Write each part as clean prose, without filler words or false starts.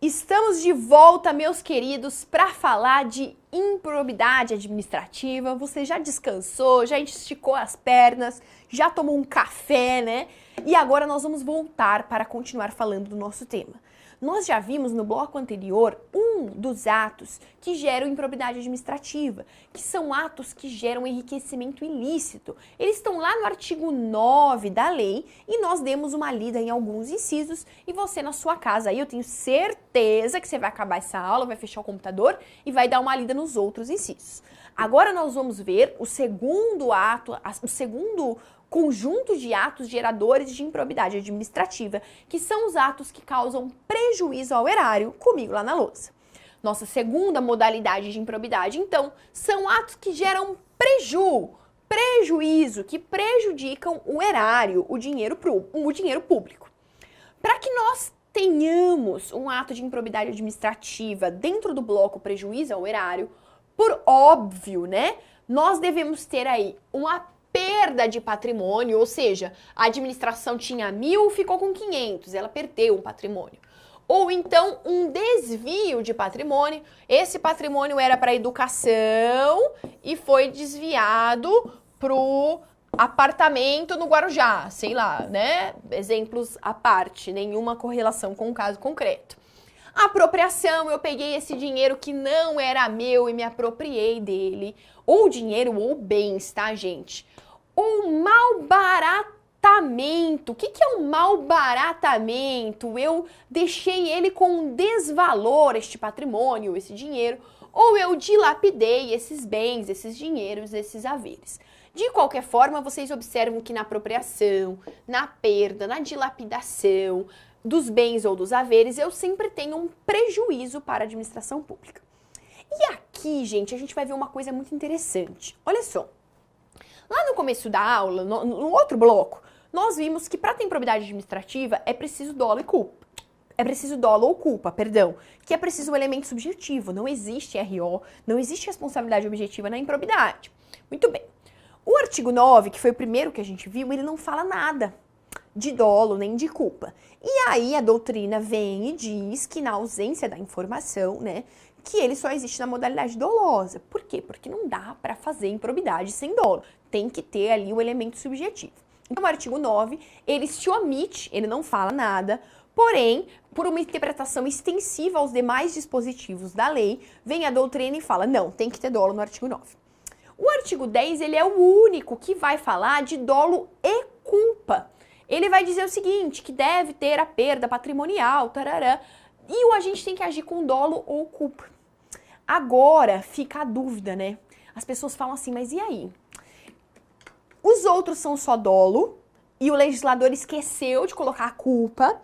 Estamos de volta, meus queridos, para falar de improbidade administrativa. Você já descansou, já esticou as pernas, já tomou um café, né? E agora nós vamos voltar para continuar falando do nosso tema. Nós já vimos no bloco anterior um dos atos que geram improbidade administrativa, que são atos que geram enriquecimento ilícito. Eles estão lá no artigo 9 da lei e nós demos uma lida em alguns incisos e você na sua casa aí, eu tenho certeza que você vai acabar essa aula, vai fechar o computador e vai dar uma lida nos outros incisos. Agora nós vamos ver o segundo ato, o segundo conjunto de atos geradores de improbidade administrativa, que são os atos que causam prejuízo ao erário, comigo lá na lousa. Nossa segunda modalidade de improbidade, então, são atos que geram prejuízo, que prejudicam o erário, o dinheiro público. Para que nós tenhamos um ato de improbidade administrativa dentro do bloco prejuízo ao erário, por óbvio, né, nós devemos ter aí uma perda de patrimônio, ou seja, a administração tinha 1.000, ficou com 500, ela perdeu um patrimônio. Ou então um desvio de patrimônio, esse patrimônio era para educação e foi desviado para o apartamento no Guarujá, sei lá, né? Exemplos à parte, nenhuma correlação com o caso concreto. Apropriação, eu peguei esse dinheiro que não era meu e me apropriei dele, ou dinheiro ou bens, tá, gente? O malbaratamento. O que é um malbaratamento? Eu deixei ele com um desvalor, este patrimônio, esse dinheiro, ou eu dilapidei esses bens, esses dinheiros, esses haveres. De qualquer forma, vocês observam que na apropriação, na perda, na dilapidação dos bens ou dos haveres, eu sempre tenho um prejuízo para a administração pública. E aqui, gente, a gente vai ver uma coisa muito interessante. Olha só. Lá no começo da aula, no outro bloco, nós vimos que para ter improbidade administrativa é preciso dolo e culpa. É preciso dolo ou culpa, perdão, que é preciso um elemento subjetivo. Não existe RO, não existe responsabilidade objetiva na improbidade. Muito bem. O artigo 9, que foi o primeiro que a gente viu, ele não fala nada de dolo nem de culpa. E aí a doutrina vem e diz que na ausência da informação, né, que ele só existe na modalidade dolosa. Por quê? Porque não dá para fazer improbidade sem dolo. Tem que ter ali o elemento subjetivo. Então, o artigo 9, ele se omite, ele não fala nada, porém, por uma interpretação extensiva aos demais dispositivos da lei, vem a doutrina e fala, não, tem que ter dolo no artigo 9. O artigo 10, ele é o único que vai falar de dolo e culpa. Ele vai dizer o seguinte, que deve ter a perda patrimonial, tarará, e o agente tem que agir com dolo ou culpa. Agora fica a dúvida, né? As pessoas falam assim, mas e aí? Os outros são só dolo e o legislador esqueceu de colocar a culpa,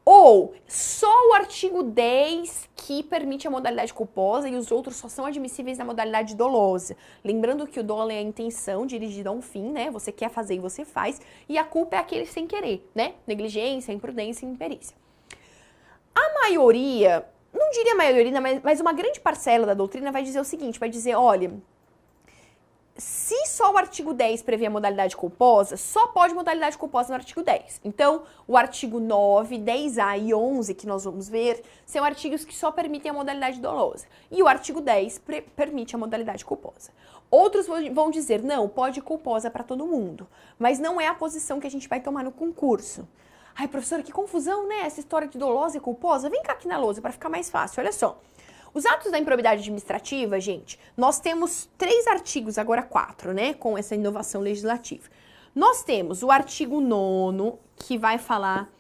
ou só o artigo 10 que permite a modalidade culposa e os outros só são admissíveis na modalidade dolosa. Lembrando que o dolo é a intenção dirigida a um fim, né? Você quer fazer e você faz, e a culpa é aquele sem querer, né? Negligência, imprudência e imperícia. A maioria, não diria a maioria, mas uma grande parcela da doutrina vai dizer o seguinte, vai dizer, olha, se só o artigo 10 prevê a modalidade culposa, só pode modalidade culposa no artigo 10. Então, o artigo 9, 10A e 11, que nós vamos ver, são artigos que só permitem a modalidade dolosa. E o artigo 10 permite a modalidade culposa. Outros vão dizer, não, pode culposa para todo mundo. Mas não é a posição que a gente vai tomar no concurso. Ai, professora, que confusão, né? Essa história de dolosa e culposa. Vem cá aqui na lousa para ficar mais fácil, olha só. Os atos da improbidade administrativa, gente, nós temos 3 artigos, agora 4, né? Com essa inovação legislativa. Nós temos o artigo 9º, que vai falar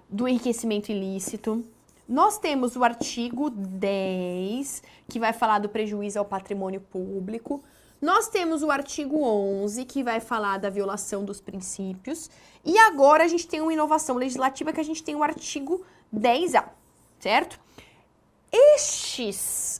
do enriquecimento ilícito. Nós temos o artigo 10, que vai falar do prejuízo ao patrimônio público. Nós temos o artigo 11, que vai falar da violação dos princípios. E agora a gente tem uma inovação legislativa que a gente tem o artigo 10A, certo?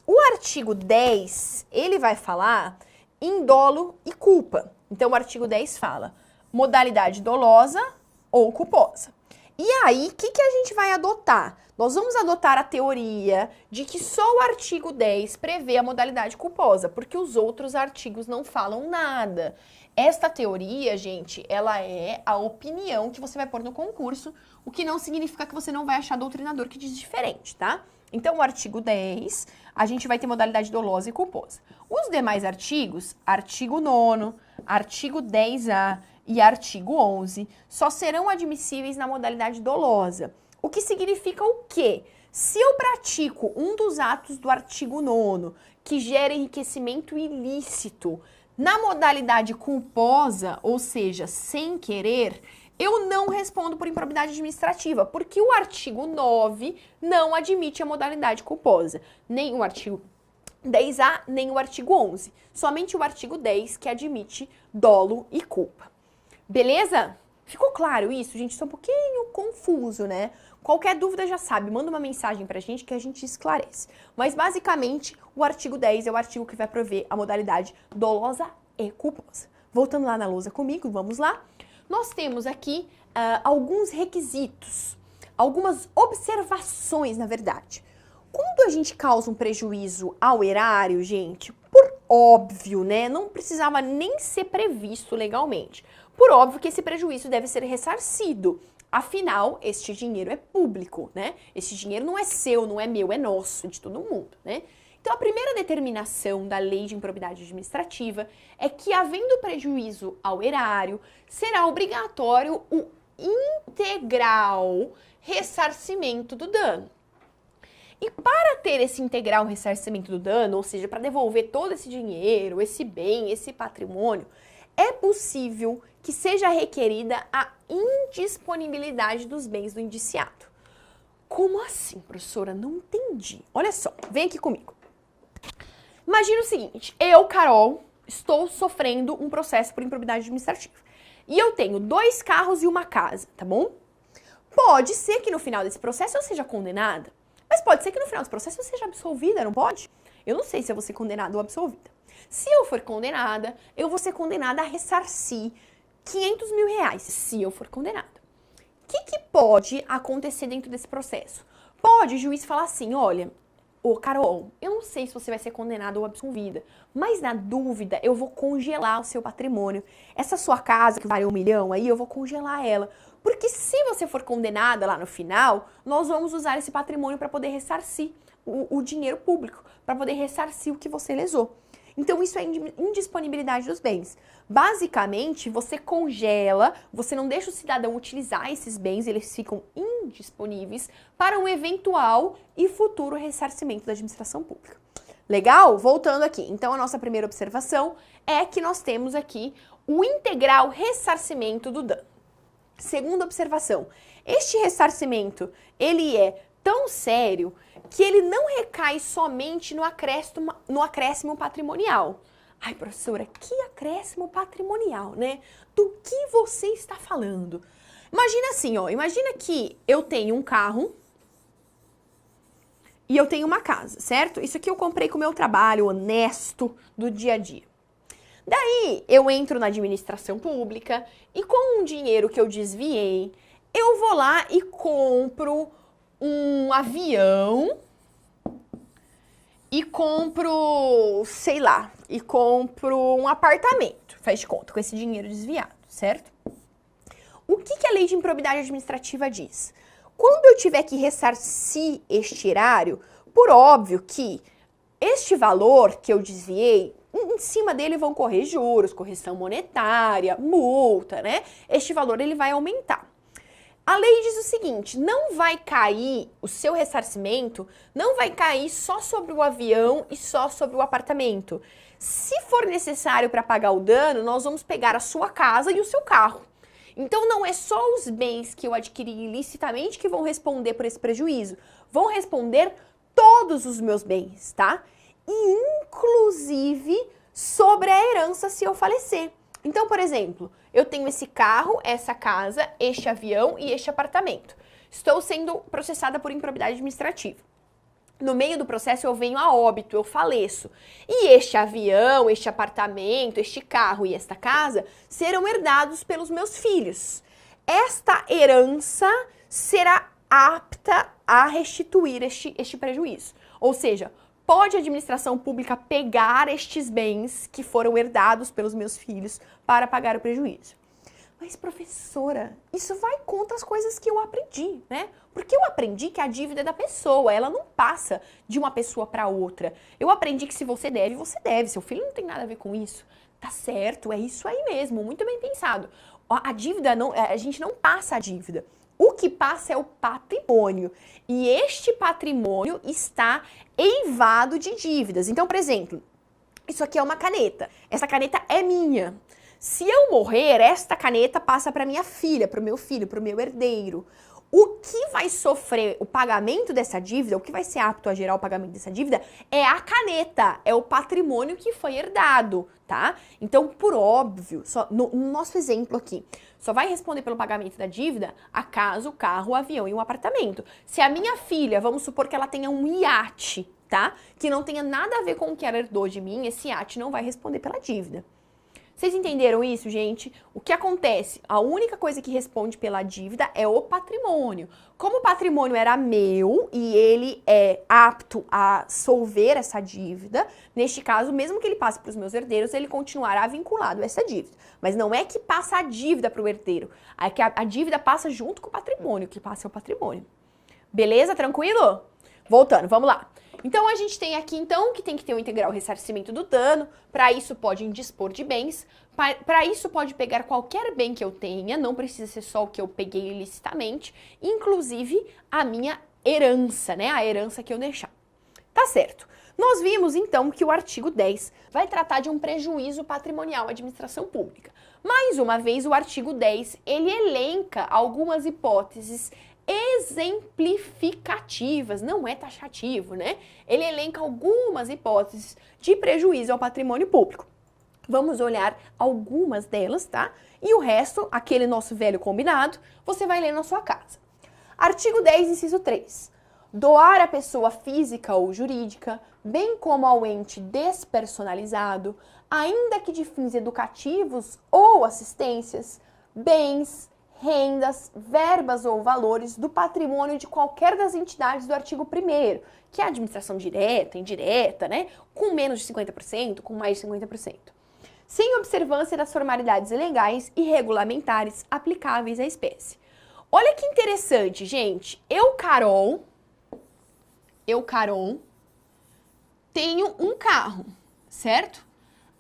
O artigo 10, ele vai falar em dolo e culpa. Então, o artigo 10 fala modalidade dolosa ou culposa. E aí, o que a gente vai adotar? Nós vamos adotar a teoria de que só o artigo 10 prevê a modalidade culposa, porque os outros artigos não falam nada. Esta teoria, gente, ela é a opinião que você vai pôr no concurso, o que não significa que você não vai achar doutrinador que diz diferente, tá? Então, o artigo 10, a gente vai ter modalidade dolosa e culposa. Os demais artigos, artigo 9º, artigo 10A e artigo 11, só serão admissíveis na modalidade dolosa. O que significa o quê? Se eu pratico um dos atos do artigo 9º, que gera enriquecimento ilícito, na modalidade culposa, ou seja, sem querer, eu não respondo por improbidade administrativa, porque o artigo 9 não admite a modalidade culposa, nem o artigo 10A, nem o artigo 11. Somente o artigo 10 que admite dolo e culpa. Beleza? Ficou claro isso, gente? Isso é um pouquinho confuso, né? Qualquer dúvida já sabe, manda uma mensagem pra gente que a gente esclarece. Mas basicamente, o artigo 10 é o artigo que vai prover a modalidade dolosa e culposa. Voltando lá na lousa comigo, vamos lá. Nós temos aqui alguns requisitos, algumas observações, na verdade. Quando a gente causa um prejuízo ao erário, gente, por óbvio, né? Não precisava nem ser previsto legalmente. Por óbvio que esse prejuízo deve ser ressarcido. Afinal, este dinheiro é público, né? Esse dinheiro não é seu, não é meu, é nosso, de todo mundo, né? Então, a primeira determinação da Lei de Improbidade Administrativa é que, havendo prejuízo ao erário, será obrigatório o integral ressarcimento do dano. E para ter esse integral ressarcimento do dano, ou seja, para devolver todo esse dinheiro, esse bem, esse patrimônio, é possível que seja requerida a indisponibilidade dos bens do indiciado. Como assim, professora? Não entendi. Olha só, vem aqui comigo. Imagina o seguinte, eu, Carol, estou sofrendo um processo por improbidade administrativa. E eu tenho 2 carros e uma casa, tá bom? Pode ser que no final desse processo eu seja condenada, mas pode ser que no final desse processo eu seja absolvida, não pode? Eu não sei se eu vou ser condenada ou absolvida. Se eu for condenada, eu vou ser condenada a ressarcir 500 mil reais, se eu for condenada. O que pode acontecer dentro desse processo? Pode o juiz falar assim, olha, ô Carol, eu não sei se você vai ser condenada ou absolvida, mas na dúvida eu vou congelar o seu patrimônio. Essa sua casa que vale 1 milhão aí, eu vou congelar ela. Porque se você for condenada lá no final, nós vamos usar esse patrimônio para poder ressarcir o dinheiro público, para poder ressarcir o que você lesou. Então, isso é indisponibilidade dos bens. Basicamente, você congela, você não deixa o cidadão utilizar esses bens, eles ficam indisponíveis para um eventual e futuro ressarcimento da administração pública. Legal? Voltando aqui. Então, a nossa primeira observação é que nós temos aqui o integral ressarcimento do dano. Segunda observação, este ressarcimento, ele é tão sério que ele não recai somente no acréscimo patrimonial. Ai, professora, que acréscimo patrimonial, né? Do que você está falando? Imagina assim, ó, imagina que eu tenho um carro e eu tenho uma casa, certo? Isso aqui eu comprei com o meu trabalho honesto do dia a dia. Daí, eu entro na administração pública e com um dinheiro que eu desviei, eu vou lá e compro um avião e compro, sei lá, e compro um apartamento, faz de conta, com esse dinheiro desviado, certo? O que a lei de improbidade administrativa diz? Quando eu tiver que ressarcir este erário, por óbvio que este valor que eu desviei, em cima dele vão correr juros, correção monetária, multa, né? Este valor ele vai aumentar. A lei diz o seguinte, não vai cair, o seu ressarcimento não vai cair só sobre o avião e só sobre o apartamento. Se for necessário para pagar o dano, nós vamos pegar a sua casa e o seu carro. Então não é só os bens que eu adquiri ilicitamente que vão responder por esse prejuízo, vão responder todos os meus bens, tá? E inclusive sobre a herança se eu falecer. Então, por exemplo, eu tenho esse carro, essa casa, este avião e este apartamento. Estou sendo processada por improbidade administrativa. No meio do processo eu venho a óbito, eu faleço. E este avião, este apartamento, este carro e esta casa serão herdados pelos meus filhos. Esta herança será apta a restituir este prejuízo. Ou seja, Pode a administração pública pegar estes bens que foram herdados pelos meus filhos para pagar o prejuízo? Mas, professora, isso vai contra as coisas que eu aprendi, né? Porque eu aprendi que a dívida é da pessoa, ela não passa de uma pessoa para outra. Eu aprendi que se você deve, você deve. Seu filho não tem nada a ver com isso. Tá certo, é isso aí mesmo, muito bem pensado. A dívida, não, a gente não passa a dívida. O que passa é o patrimônio. E este patrimônio está eivado de dívidas. Então, por exemplo, isso aqui é uma caneta. Essa caneta é minha. Se eu morrer, esta caneta passa para minha filha, para o meu filho, para o meu herdeiro. O que vai sofrer o pagamento dessa dívida, o que vai ser apto a gerar o pagamento dessa dívida, é a caneta, é o patrimônio que foi herdado, tá? Então, por óbvio, no nosso exemplo aqui, só vai responder pelo pagamento da dívida a casa, o carro, o avião e o apartamento. Se a minha filha, vamos supor que ela tenha um iate, tá? Que não tenha nada a ver com o que ela herdou de mim, esse iate não vai responder pela dívida. Vocês entenderam isso, gente? O que acontece? A única coisa que responde pela dívida é o patrimônio. Como o patrimônio era meu e ele é apto a solver essa dívida, neste caso, mesmo que ele passe para os meus herdeiros, ele continuará vinculado a essa dívida. Mas não é que passa a dívida para o herdeiro, é que a dívida passa junto com o patrimônio, que passa é o patrimônio. Beleza? Tranquilo? Voltando, vamos lá. Então, a gente tem aqui, então, que tem que ter um integral ressarcimento do dano. Para isso, pode indispor de bens. Para isso, pode pegar qualquer bem que eu tenha. Não precisa ser só o que eu peguei ilicitamente. Inclusive, a minha herança, né? A herança que eu deixar. Tá certo. Nós vimos, então, que o artigo 10 vai tratar de um prejuízo patrimonial à administração pública. Mais uma vez, o artigo 10, ele elenca algumas hipóteses exemplificativas, não é taxativo, né? Ele elenca algumas hipóteses de prejuízo ao patrimônio público. Vamos olhar algumas delas, tá? E o resto, aquele nosso velho combinado, você vai ler na sua casa. Artigo 10, inciso 3. Doar à pessoa física ou jurídica, bem como ao ente despersonalizado, ainda que de fins educativos ou assistências, bens, rendas, verbas ou valores do patrimônio de qualquer das entidades do artigo 1º, que é a administração direta, indireta, né? Com menos de 50%, com mais de 50%. Sem observância das formalidades legais e regulamentares aplicáveis à espécie. Olha que interessante, gente. Eu, Carol, tenho um carro, certo?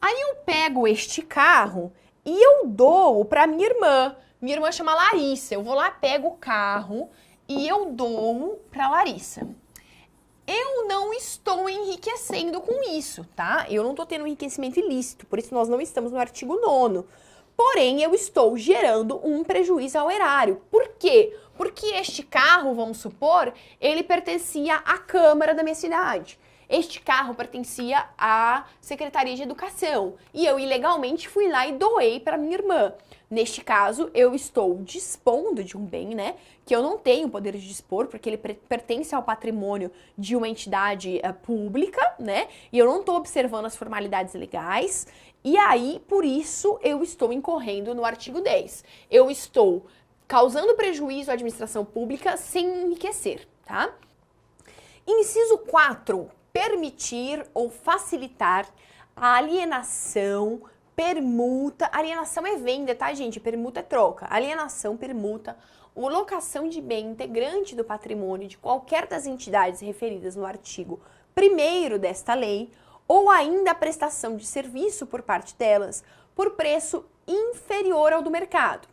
Aí eu pego este carro e eu dou para minha irmã. Minha irmã chama Larissa. Eu vou lá, pego o carro e eu dou para Larissa. Eu não estou enriquecendo com isso, tá? Eu não estou tendo enriquecimento ilícito, por isso nós não estamos no artigo 9º. Porém, eu estou gerando um prejuízo ao erário. Por quê? Porque este carro, vamos supor, ele pertencia à Câmara da minha cidade. Este carro pertencia à Secretaria de Educação. E eu ilegalmente fui lá e doei para minha irmã. Neste caso, eu estou dispondo de um bem, né, que eu não tenho poder de dispor, porque ele pertence ao patrimônio de uma entidade pública, né, e eu não estou observando as formalidades legais, e aí, por isso, eu estou incorrendo no artigo 10. Eu estou causando prejuízo à administração pública sem enriquecer, tá? Inciso 4, permitir ou facilitar a alienação, permuta, alienação é venda, tá, gente? Permuta é troca. Alienação, permuta, ou locação de bem integrante do patrimônio de qualquer das entidades referidas no artigo 1º desta lei, ou ainda a prestação de serviço por parte delas por preço inferior ao do mercado.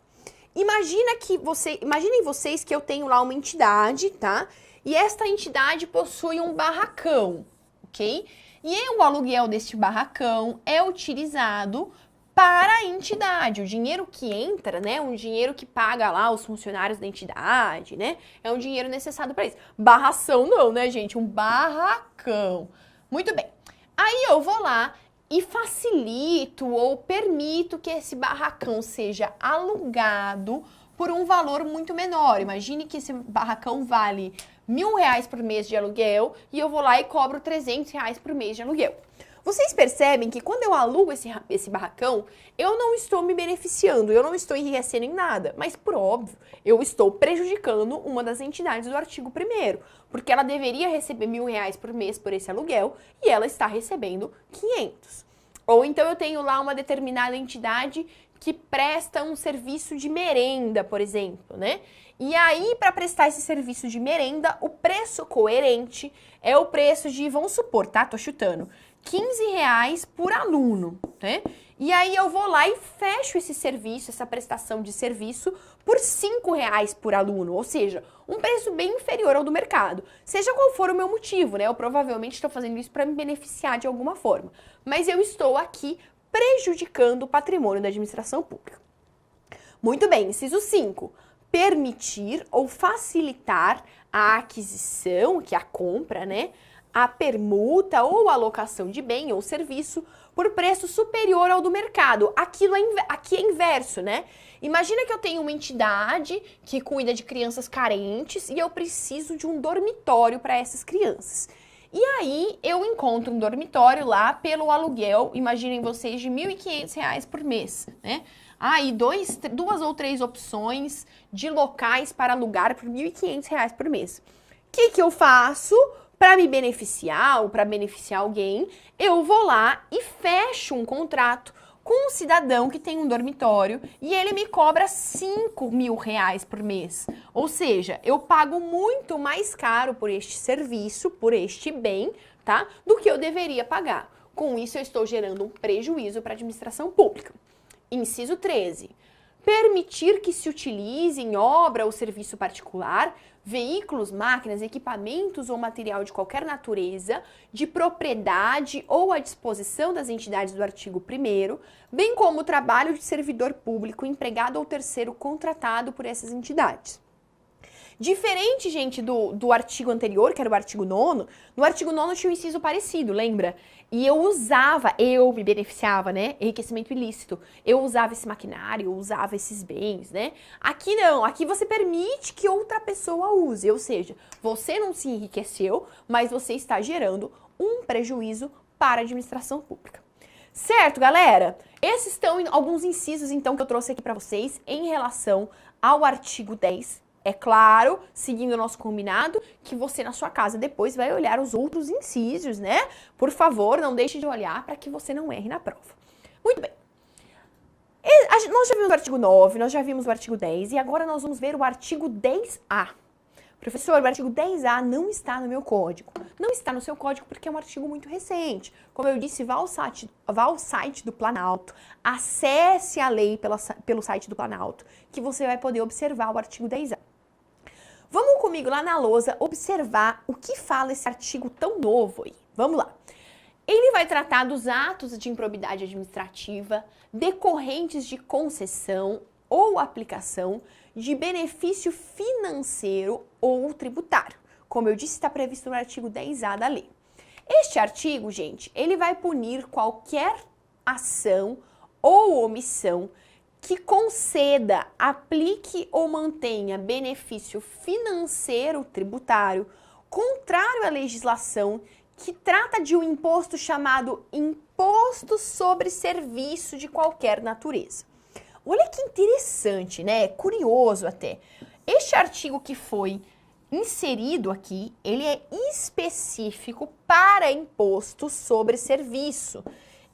Imaginem vocês que eu tenho lá uma entidade, tá? E esta entidade possui um barracão, ok? E o aluguel deste barracão é utilizado para a entidade. O dinheiro que entra, né, um dinheiro que paga lá os funcionários da entidade, né, é um dinheiro necessário para isso. Barração não, né, gente? Um barracão. Muito bem. Aí eu vou lá e facilito ou permito que esse barracão seja alugado por um valor muito menor. Imagine que esse barracão vale R$1.000 por mês de aluguel e eu vou lá e cobro R$300 por mês de aluguel. Vocês percebem que quando eu alugo esse barracão, eu não estou me beneficiando, eu não estou enriquecendo em nada. Mas, por óbvio, eu estou prejudicando uma das entidades do artigo 1º, porque ela deveria receber R$1.000 por mês por esse aluguel e ela está recebendo 500. Ou então eu tenho lá uma determinada entidade que presta um serviço de merenda, por exemplo, né? E aí, para prestar esse serviço de merenda, o preço coerente é o preço de, vamos supor, tá? Tô chutando, R$15 por aluno, né? E aí eu vou lá e fecho esse serviço, essa prestação de serviço, por R$5 por aluno, ou seja, um preço bem inferior ao do mercado. Seja qual for o meu motivo, né? Eu provavelmente estou fazendo isso para me beneficiar de alguma forma. Mas eu estou aqui prejudicando o patrimônio da administração pública. Muito bem, inciso 5. Permitir ou facilitar a aquisição, que é a compra, né? A permuta ou alocação de bem ou serviço por preço superior ao do mercado. Aqui é inverso, né? Imagina que eu tenho uma entidade que cuida de crianças carentes e eu preciso de um dormitório para essas crianças. E aí eu encontro um dormitório lá pelo aluguel, imaginem vocês, de R$1.500 por mês, né? Aí duas ou três opções de locais para alugar por R$1.500 por mês. O que eu faço para me beneficiar ou para beneficiar alguém? Eu vou lá e fecho um contrato com um cidadão que tem um dormitório e ele me cobra R$5.000 por mês. Ou seja, eu pago muito mais caro por este serviço, por este bem, tá? Do que eu deveria pagar. Com isso, eu estou gerando um prejuízo para a administração pública. Inciso 13. Permitir que se utilize em obra ou serviço particular veículos, máquinas, equipamentos ou material de qualquer natureza, de propriedade ou à disposição das entidades do artigo 1º, bem como o trabalho de servidor público, empregado ou terceiro contratado por essas entidades. Diferente, gente, do artigo anterior, que era o artigo 9º, no artigo 9º tinha um inciso parecido, lembra? E eu me beneficiava, né? Enriquecimento ilícito. Eu usava esse maquinário, eu usava esses bens, né? Aqui não, aqui você permite que outra pessoa use, ou seja, você não se enriqueceu, mas você está gerando um prejuízo para a administração pública. Certo, galera? Esses são alguns incisos, então, que eu trouxe aqui para vocês em relação ao artigo 10. É claro, seguindo o nosso combinado, que você na sua casa depois vai olhar os outros incisos, né? Por favor, não deixe de olhar para que você não erre na prova. Muito bem. Nós já vimos o artigo 9, nós já vimos o artigo 10 e agora nós vamos ver o artigo 10A. Professor, o artigo 10A não está no meu código. Não está no seu código porque é um artigo muito recente. Como eu disse, vá ao site do Planalto, acesse a lei pelo site do Planalto, que você vai poder observar o artigo 10A. Vamos comigo lá na lousa observar o que fala esse artigo tão novo aí. Vamos lá. Ele vai tratar dos atos de improbidade administrativa decorrentes de concessão ou aplicação de benefício financeiro ou tributário. Como eu disse, está previsto no artigo 10A da lei. Este artigo, gente, ele vai punir qualquer ação ou omissão que conceda, aplique ou mantenha benefício financeiro tributário contrário à legislação que trata de um imposto chamado Imposto sobre Serviço de qualquer natureza. Olha que interessante, né? Curioso até. Este artigo que foi inserido aqui, ele é específico para imposto sobre serviço.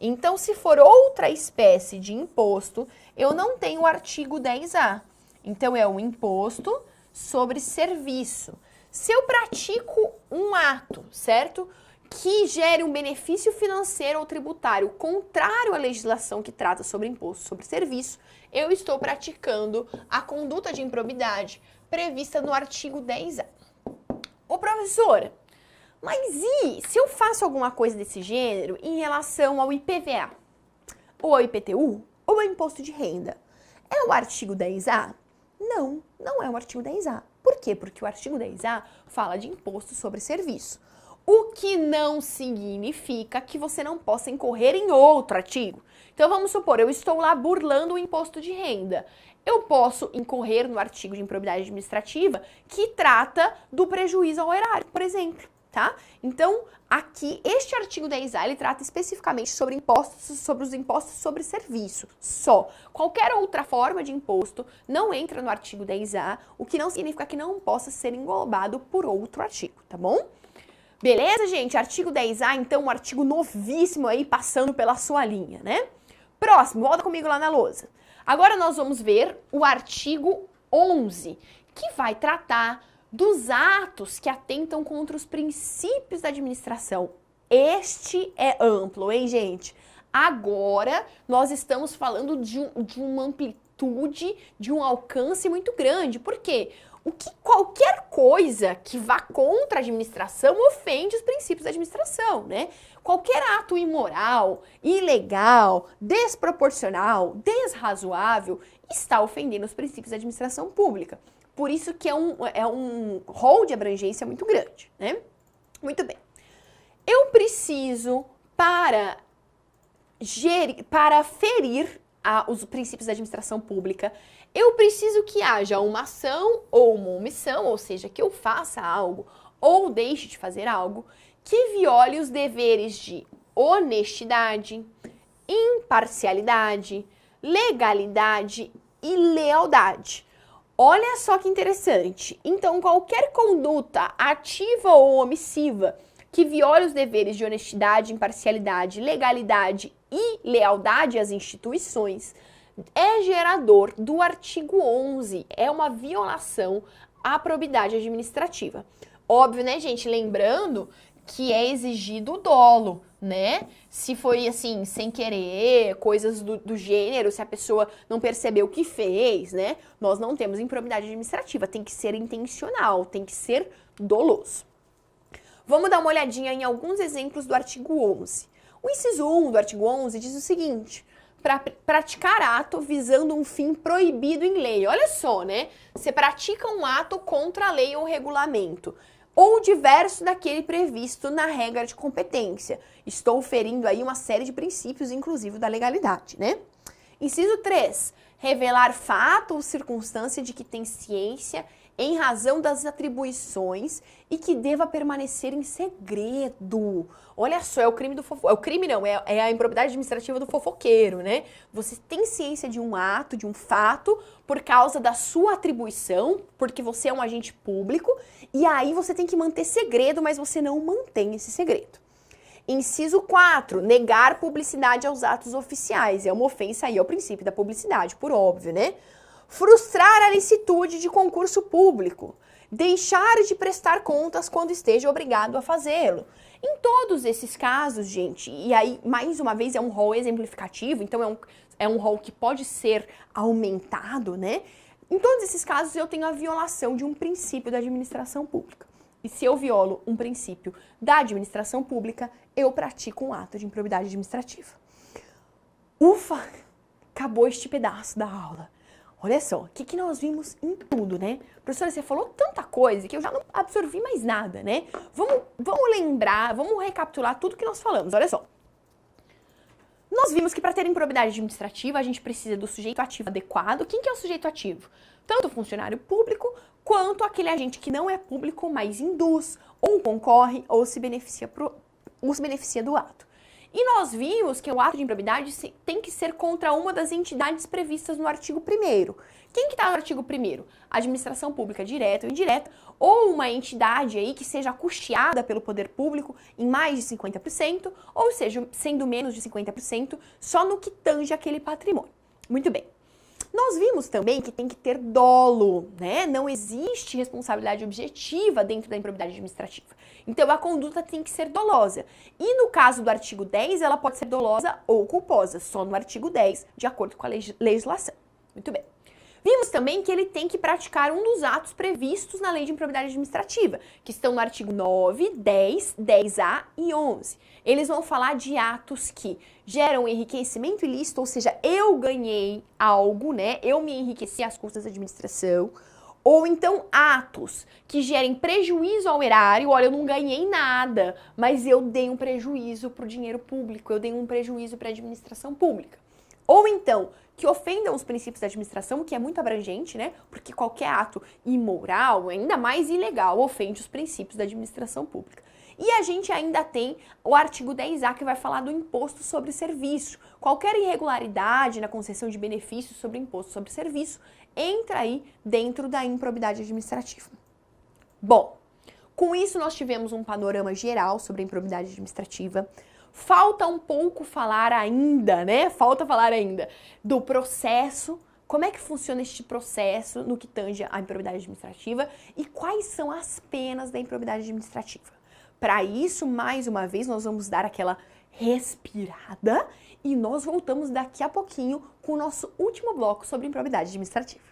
Então, se for outra espécie de imposto, eu não tenho o artigo 10A. Então, é um imposto sobre serviço. Se eu pratico um ato, certo? Que gere um benefício financeiro ou tributário contrário à legislação que trata sobre imposto sobre serviço, eu estou praticando a conduta de improbidade prevista no artigo 10A. Ô, professora, mas e se eu faço alguma coisa desse gênero em relação ao IPVA, ou ao IPTU, ou ao imposto de renda? É o artigo 10A? Não, não é o artigo 10A. Por quê? Porque o artigo 10A fala de imposto sobre serviço. O que não significa que você não possa incorrer em outro artigo. Então, vamos supor, eu estou lá burlando o imposto de renda. Eu posso incorrer no artigo de improbidade administrativa que trata do prejuízo ao erário, por exemplo. tá? Então, aqui, este artigo 10A, ele trata especificamente sobre os impostos sobre serviço, só. Qualquer outra forma de imposto não entra no artigo 10A, o que não significa que não possa ser englobado por outro artigo, tá bom? Beleza, gente? Artigo 10A, então, um artigo novíssimo aí, passando pela sua linha, né? Próximo, volta comigo lá na lousa. Agora nós vamos ver o artigo 11, que vai tratar dos atos que atentam contra os princípios da administração. Este é amplo, hein, gente? Agora, nós estamos falando de uma amplitude, de um alcance muito grande. Por quê? Qualquer coisa que vá contra a administração ofende os princípios da administração, né? Qualquer ato imoral, ilegal, desproporcional, desrazoável, está ofendendo os princípios da administração pública. Por isso que é um rol de abrangência muito grande, né? Muito bem. Eu preciso, para ferir os princípios da administração pública, eu preciso que haja uma ação ou uma omissão, ou seja, que eu faça algo ou deixe de fazer algo que viole os deveres de honestidade, imparcialidade, legalidade e lealdade. Olha só que interessante. Então, qualquer conduta ativa ou omissiva que viole os deveres de honestidade, imparcialidade, legalidade e lealdade às instituições é gerador do artigo 11. É uma violação à probidade administrativa. Óbvio, né, gente? Lembrando que é exigido o dolo, né? Se foi assim, sem querer, coisas do gênero, se a pessoa não percebeu o que fez, né? Nós não temos improbidade administrativa, tem que ser intencional, tem que ser doloso. Vamos dar uma olhadinha em alguns exemplos do artigo 11. O inciso 1 do artigo 11 diz o seguinte: para praticar ato visando um fim proibido em lei. Olha só, né? Você pratica um ato contra a lei ou regulamento, ou diverso daquele previsto na regra de competência. Estou ferindo aí uma série de princípios, inclusive da legalidade, né? Inciso 3. Revelar fato ou circunstância de que tem ciência em razão das atribuições e que deva permanecer em segredo. Olha só, é o crime do fofoqueiro. É o crime não, é a improbidade administrativa do fofoqueiro, né? Você tem ciência de um ato, de um fato, por causa da sua atribuição, porque você é um agente público, e aí você tem que manter segredo, mas você não mantém esse segredo. Inciso 4, negar publicidade aos atos oficiais. É uma ofensa aí ao princípio da publicidade, por óbvio, né? Frustrar a licitude de concurso público. Deixar de prestar contas quando esteja obrigado a fazê-lo. Em todos esses casos, gente, e aí, mais uma vez, é um rol exemplificativo, então é um rol que pode ser aumentado, né? Em todos esses casos, eu tenho a violação de um princípio da administração pública. E se eu violo um princípio da administração pública, eu pratico um ato de improbidade administrativa. Ufa! Acabou este pedaço da aula. Olha só, o que nós vimos em tudo, né? Professora, você falou tanta coisa que eu já não absorvi mais nada, né? Vamos lembrar, vamos recapitular tudo que nós falamos. Olha só. Nós vimos que para ter improbidade administrativa, a gente precisa do sujeito ativo adequado. Quem que é o sujeito ativo? Tanto o funcionário público, quanto aquele agente que não é público, mas induz, ou concorre, ou se beneficia do ato. E nós vimos que o ato de improbidade tem que ser contra uma das entidades previstas no artigo 1º. Quem que está no artigo 1º? Administração pública direta ou indireta, ou uma entidade aí que seja custeada pelo poder público em mais de 50%, ou seja, sendo menos de 50%, só no que tange aquele patrimônio. Muito bem. Nós vimos também que tem que ter dolo, né? Não existe responsabilidade objetiva dentro da improbidade administrativa. Então, a conduta tem que ser dolosa. E no caso do artigo 10, ela pode ser dolosa ou culposa, só no artigo 10, de acordo com a legislação. Muito bem. Vimos também que ele tem que praticar um dos atos previstos na Lei de Improbidade Administrativa, que estão no artigo 9, 10, 10A e 11. Eles vão falar de atos que geram enriquecimento ilícito, ou seja, eu ganhei algo, né? Eu me enriqueci às custas da administração. Ou então atos que gerem prejuízo ao erário. Olha, eu não ganhei nada, mas eu dei um prejuízo para o dinheiro público, eu dei um prejuízo para a administração pública. Ou então, que ofendam os princípios da administração, que é muito abrangente, né? Porque qualquer ato imoral, ainda mais ilegal, ofende os princípios da administração pública. E a gente ainda tem o artigo 10A que vai falar do imposto sobre serviço. Qualquer irregularidade na concessão de benefícios sobre imposto sobre serviço entra aí dentro da improbidade administrativa. Bom, com isso nós tivemos um panorama geral sobre a improbidade administrativa. Falta um pouco falar ainda, né? Falta falar ainda do processo. Como é que funciona este processo no que tange à improbidade administrativa e quais são as penas da improbidade administrativa? Para isso, mais uma vez, nós vamos dar aquela respirada e nós voltamos daqui a pouquinho com o nosso último bloco sobre improbidade administrativa.